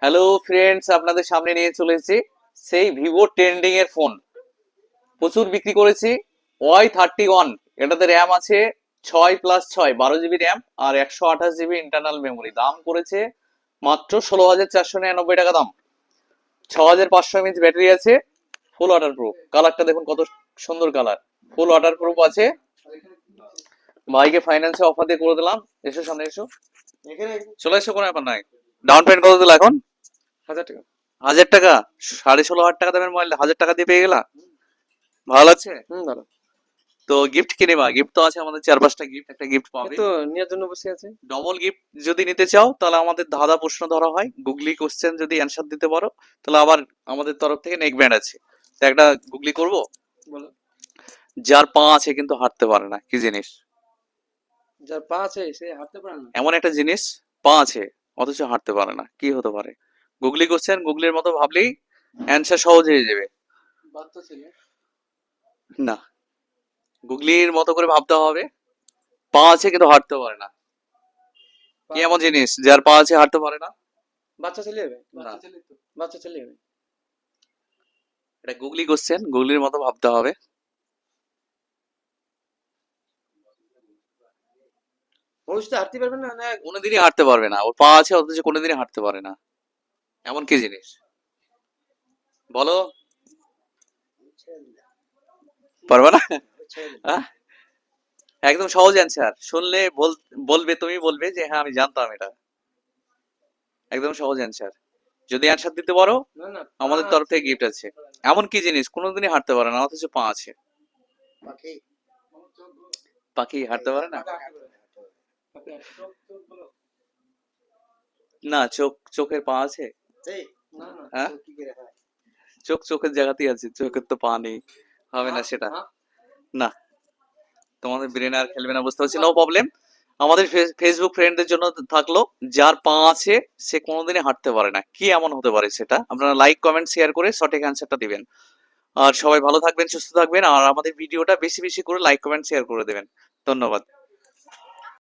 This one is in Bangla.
হ্যালো ফ্রেন্ডস, আপনাদের সামনে নিয়ে চলেছি সেই ভিভো ট্রেন্ডিং এর ফোন। প্রচুর বিক্রি করেছি। Y31, এটাতে র্যাম আছে 6+6, 12 জিবি র্যাম আর 128 জিবি ইন্টারনাল মেমোরি। দাম করেছে মাত্র 16,499 টাকা দাম। 6,500 mAh ব্যাটারি আছে। ফুল ওয়াটার প্রুফ। কালারটা দেখুন কত সুন্দর কালার। ফুল ওয়াটার প্রুফ আছে। বাইকে ফাইন্যান্সে অফার দিয়ে করে দিলাম। এসো সামনে এসো, চলে এসো, কোনো ব্যাপার নাই। ডাউন পেমেন্ট কত দিল এখন? 1000 টাকা। 1,000 টাকা? 16,500 টাকা দামের মোবাইল 1,000 টাকা দিয়ে পেয়ে গেলা? ভালো লাগছে? ভালো। তো গিফট কি নেবা? গিফট তো আছে আমাদের 4-5টা গিফট, একটা গিফট পাবে। তো নেওয়ার জন্য বসে আছে। ডবল গিফট যদি নিতে চাও তাহলে আমাদের ধাঁধা প্রশ্ন ধরা হয়, গুগলি কোশ্চেন যদি অ্যান্সার দিতে পারো তাহলে আবার আমাদের তরফ থেকে নেক ব্যান্ড আছে। তো একটা গুগলি করব। বলো। যার পা আছে কিন্তু হাঁটতে পারে না, কি জিনিস? যার পা আছে সে হাঁটতে পারে না। এমন একটা জিনিস, পা আছে অথচ হাঁটতে পারে না, কি হতে পারে? গুগলি কোশ্চেন, গুগলির মতো ভাবলেই অ্যান্সার সহজ হয়ে যাবে। বাচ্চা ছেলে। না, গুগলির মতো করে ভাবতে হবে। পা আছে কিন্তু হাঁটতে পারে না, কি এমন জিনিস যার পা আছে হাঁটতে পারে না? বাচ্চা ছেলে হবে। না। বাচ্চা ছেলে তো। বাচ্চা ছেলে হবে। এটা গুগলি কোশ্চেন, গুগলির মতো ভাবতে হবে। ভবিষ্যতে হাঁটতে পারবে না না। কোনোদিনই হাঁটতে পারবে না, ওর পা আছে অথচ কোনোদিনই হাঁটতে পারে না। এমন কি জিনিস বলো? পারবে না? আহ? একদম সহজ অ্যান্সার, শুনলে বলবে, তুমি বলবে যে হ্যাঁ আমি জানতাম এটা। একদম সহজ অ্যান্সার। যদি অ্যান্সার দিতে পারো না না আমাদের তরফ থেকে গিফট আছে। এমন কি জিনিস কোনোদিনই হাঁটতে পারে না অথচ পা আছে? পাখি। পাখি হাঁটতে পারে না? না, চোখের পা আছে? না না হ্যাঁ, কি করে হয়? চোখের জায়গাতেই আছে, চোখের তো পা নেই, হবে না সেটা। না, তোমাদের ব্রেন আর খেলবে না, বুঝতে পারছি, নো প্রবলেম। আমাদের ফেসবুক ফ্রেন্ডদের জন্য থাকলো, যার পা আছে সে কোনোদিনই হাঁটতে পারে না, কি এমন হতে পারে সেটা? আপনারা লাইক কমেন্ট শেয়ার করে সঠিক অ্যান্সারটা দিবেন। আর সবাই ভালো থাকবেন, সুস্থ থাকবেন, আর আমাদের ভিডিওটা বেশি বেশি করে লাইক কমেন্ট শেয়ার করে দেবেন। ধন্যবাদ।